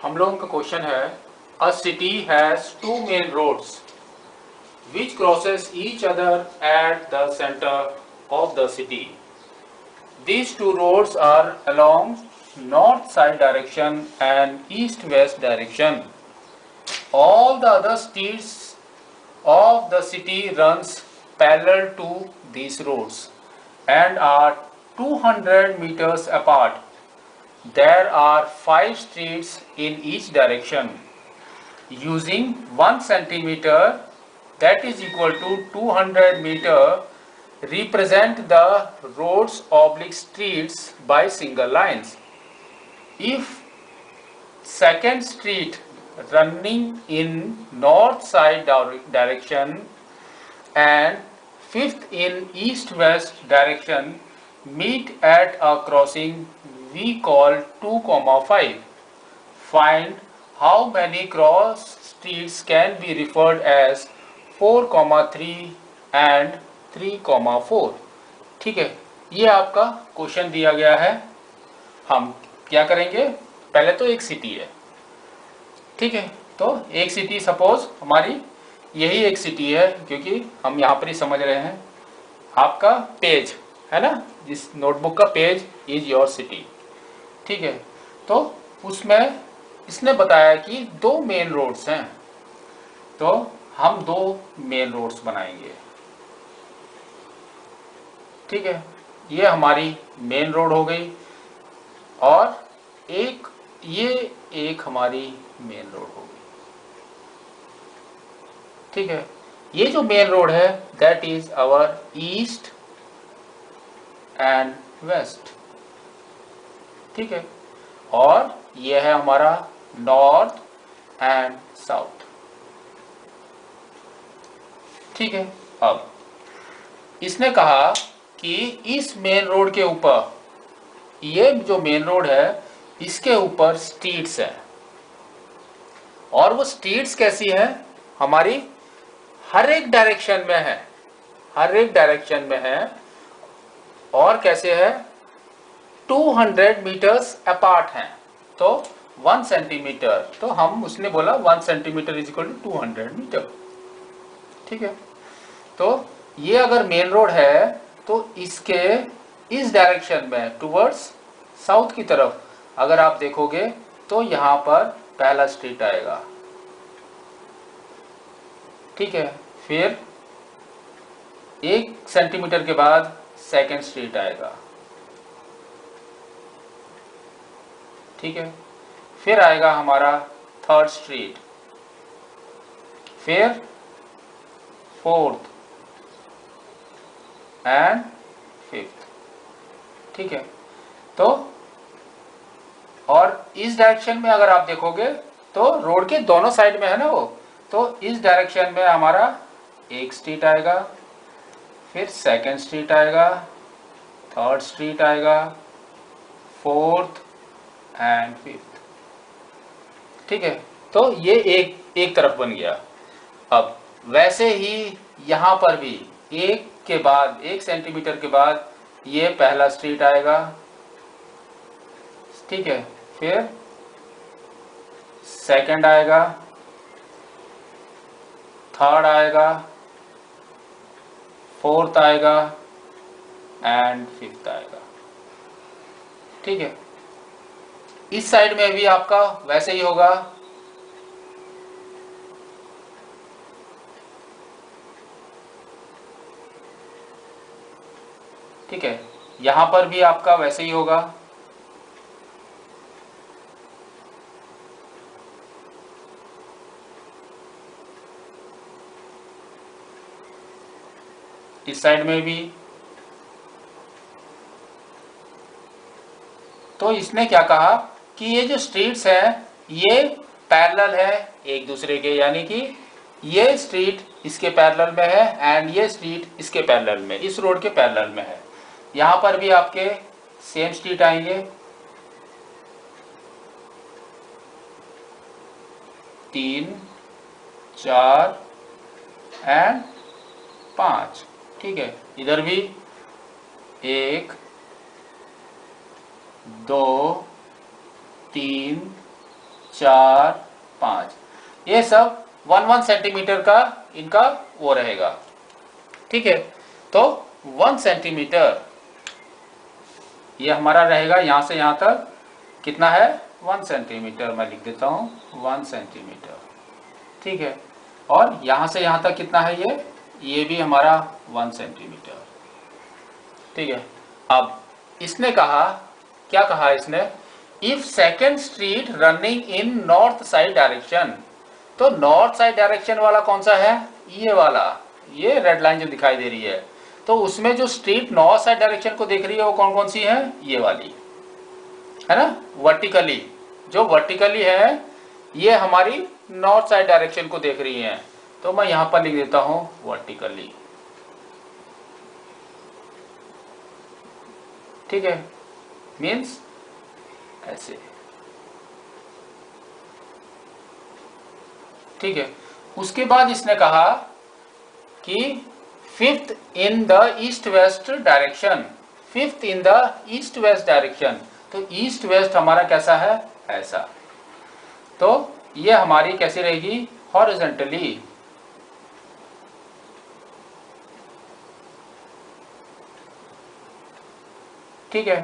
हम लोगों का क्वेश्चन है a city has two main roads which crosses each other at the center of the city. These two roads are along north side direction and east west direction. All the other streets of the city runs parallel to these roads and are 200 meters apart. There are 5 streets in each direction. Using 1 centimeter, that is equal to 200 meter, represent the roads oblique streets by single lines. If second street running in north side direction and fifth in east west direction meet at a crossing we call 2,5. Find how many cross streets can be referred as 4,3 and 3,4. ठीक है, ये आपका question दिया गया है। हम क्या करेंगे, पहले तो एक सिटी है, ठीक है, तो एक सिटी सपोज हमारी यही एक सिटी है, क्योंकि हम यहाँ पर ही समझ रहे हैं। आपका पेज है ना, जिस नोटबुक का पेज इज योर सिटी, ठीक है। तो उसमें इसने बताया कि 2 मेन रोड्स हैं, तो हम 2 मेन रोड्स बनाएंगे, ठीक है। ये हमारी मेन रोड हो गई और ये एक हमारी मेन रोड हो गई, ठीक है। ये जो मेन रोड है that is our east and west, ठीक है, और ये है हमारा नॉर्थ एंड साउथ, ठीक है। अब इसने कहा कि इस मेन रोड के ऊपर, ये जो मेन रोड है इसके ऊपर स्ट्रीट्स है, और वो स्ट्रीट्स कैसी है, हमारी हर एक डायरेक्शन में है, हर एक डायरेक्शन में है, और कैसे है, 200 मीटर्स अपार्ट हैं। तो 1 सेंटीमीटर, तो हम उसने बोला 1 centimetre is equal to 200 metre, ठीक है। तो ये अगर मेन रोड है तो इसके इस डायरेक्शन में टुवर्ड्स साउथ की तरफ अगर आप देखोगे तो यहाँ पर पहला स्ट्रीट आएगा, ठीक है। फिर 1 सेंटीमीटर के बाद सेकेंड स्ट्रीट आएगा, ठीक है। फिर आएगा हमारा थर्ड स्ट्रीट, फिर फोर्थ एंड फिफ्थ, ठीक है। तो और इस डायरेक्शन में अगर आप देखोगे तो रोड के दोनों साइड में है ना वो, तो इस डायरेक्शन में हमारा एक स्ट्रीट आएगा, फिर सेकेंड स्ट्रीट आएगा, थर्ड स्ट्रीट आएगा, फोर्थ एंड फिफ्थ, ठीक है। तो ये एक तरफ बन गया। अब वैसे ही यहाँ पर भी एक के बाद 1 सेंटीमीटर के बाद ये पहला स्ट्रीट आएगा, ठीक है। फिर सेकंड आएगा, थर्ड आएगा, फोर्थ आएगा एंड फिफ्थ आएगा, ठीक है। इस साइड में भी आपका वैसे ही होगा, ठीक है। यहां पर भी आपका वैसे ही होगा, इस साइड में भी। तो इसने क्या कहा कि ये जो स्ट्रीट्स हैं ये पैरेलल है एक दूसरे के, यानी कि ये स्ट्रीट इसके पैरेलल में है एंड ये स्ट्रीट इसके पैरेलल में, इस रोड के पैरेलल में है। यहाँ पर भी आपके सेम स्ट्रीट आएंगे, 3, 4 एंड 5, ठीक है। इधर भी 1, 2, 3, 4, 5, ये सब 1 सेंटीमीटर का इनका वो रहेगा। ठीक है, तो 1 सेंटीमीटर ये हमारा रहेगा, यहां से यहां तक कितना है 1 सेंटीमीटर, मैं लिख देता हूं 1 सेंटीमीटर। ठीक है, और यहां से यहां तक कितना है ये भी हमारा 1 सेंटीमीटर। ठीक है, अब इसने कहा, क्या कहा इसने, if second street running in north side direction, तो नॉर्थ साइड डायरेक्शन वाला कौन सा है, ये वाला, ये रेड लाइन जो दिखाई दे रही है, तो उसमें जो स्ट्रीट नॉर्थ साइड डायरेक्शन को देख रही है वो कौन कौन सी है, ये वाली है ना, वर्टिकली, जो वर्टिकली है ये हमारी नॉर्थ साइड डायरेक्शन को देख रही है, तो मैं यहां पर लिख देता हूं वर्टिकली। ठीक है, मीन्स ऐसे। ठीक है, उसके बाद इसने कहा कि fifth in the east west direction, fifth in the east west direction, तो ईस्ट वेस्ट हमारा कैसा है, ऐसा, तो ये हमारी कैसी रहेगी, हॉरिजॉन्टली। ठीक है,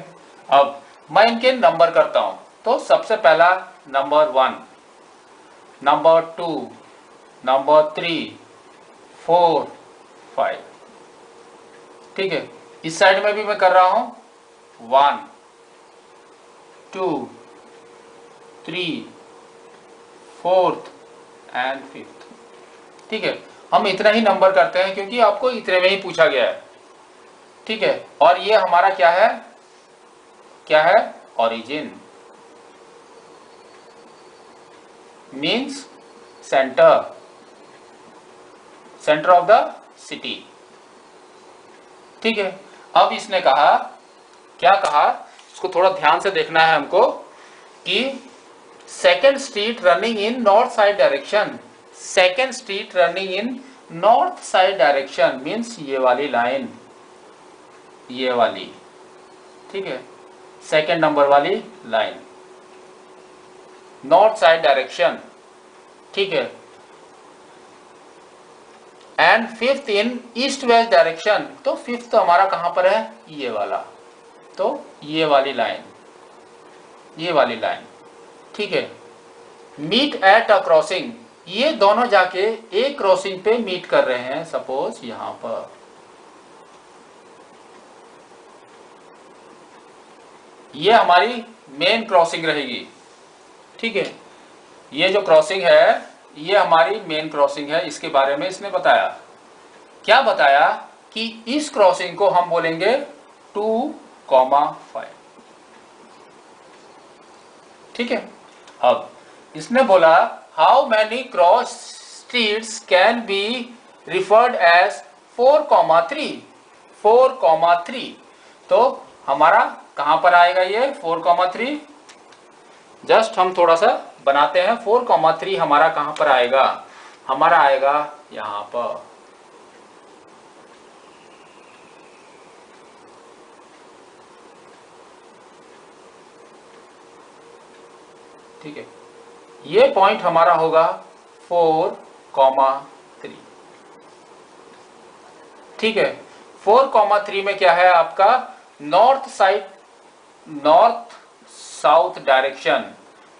अब मैं इनके नंबर करता हूं, तो सबसे पहला नंबर 1, नंबर 2, नंबर 3, 4, 5। ठीक है, इस साइड में भी मैं कर रहा हूं 1, 2, 3, 4th एंड 5th। ठीक है, हम इतना ही नंबर करते हैं क्योंकि आपको इतने में ही पूछा गया है। ठीक है, और ये हमारा क्या है, क्या है, origin, means centre, centre of the city. ठीक है, अब इसने कहा, क्या कहा, इसको थोड़ा ध्यान से देखना है हमको, कि second street running in north side direction, second street running in north side direction means ये वाली लाइन, ये वाली। ठीक है, सेकेंड नंबर वाली लाइन, नॉर्थ साइड डायरेक्शन। ठीक है, and fifth in east west direction, तो फिफ्थ तो हमारा कहां पर है, ये वाला, तो ये वाली लाइन, ये वाली लाइन। ठीक है, मीट एट अ क्रॉसिंग, ये दोनों जाके एक क्रॉसिंग पे मीट कर रहे हैं, सपोज यहां पर, ये हमारी मेन क्रॉसिंग रहेगी। ठीक है, ये जो क्रॉसिंग है ये हमारी मेन क्रॉसिंग है, इसके बारे में इसने बताया, क्या बताया, कि इस क्रॉसिंग को हम बोलेंगे 2,5। ठीक है, अब इसने बोला how many cross streets can be referred as 4,3, 4,3, तो हमारा कहां पर आएगा ये 4,3, जस्ट हम थोड़ा सा बनाते हैं, 4,3 हमारा कहां पर आएगा, हमारा आएगा यहां पर। ठीक है, ये पॉइंट हमारा होगा 4,3। ठीक है, 4,3 में क्या है आपका, north side, north south direction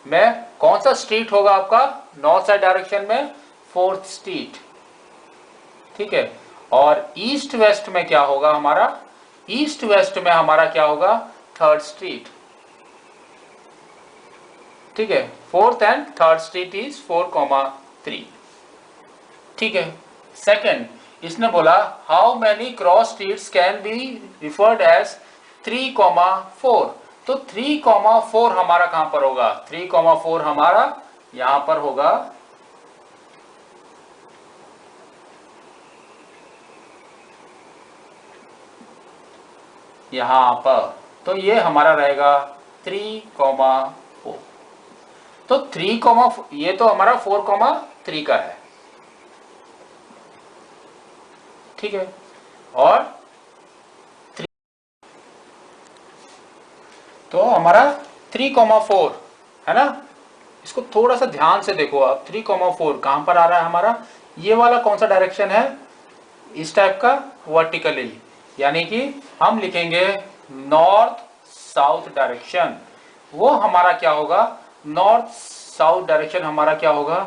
में कौन सा स्ट्रीट होगा आपका, नॉर्थ साइड डायरेक्शन में 4th स्ट्रीट। ठीक है, और ईस्ट वेस्ट में क्या होगा हमारा, ईस्ट वेस्ट में हमारा क्या होगा, 3rd स्ट्रीट। ठीक है, 4th and 3rd street is 4,3। ठीक है, सेकंड इसने बोला how many cross streets can be referred as 3,4, तो 3,4 हमारा कहां पर होगा, 3,4 हमारा यहां पर होगा, यहां पर, तो ये हमारा रहेगा 3,4, तो 3, ये तो हमारा 4,3 का है। ठीक है, और 3, तो हमारा 3,4 है ना, इसको थोड़ा सा ध्यान से देखो आप, 3,4 कहां पर आ रहा है हमारा, ये वाला कौन सा डायरेक्शन है, इस टाइप का वर्टिकली, यानी कि हम लिखेंगे नॉर्थ साउथ डायरेक्शन, वो हमारा क्या होगा, नॉर्थ साउथ डायरेक्शन हमारा क्या होगा,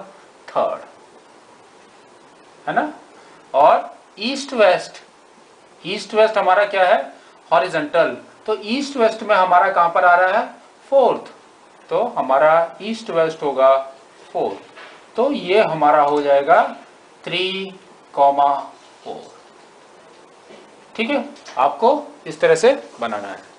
थर्ड, है ना। और ईस्ट वेस्ट, ईस्ट वेस्ट हमारा क्या है, हॉरिजॉन्टल, तो ईस्ट वेस्ट में हमारा कहां पर आ रहा है, फोर्थ, तो हमारा ईस्ट वेस्ट होगा फोर्थ, तो ये हमारा हो जाएगा 3,4। ठीक है, आपको इस तरह से बनाना है।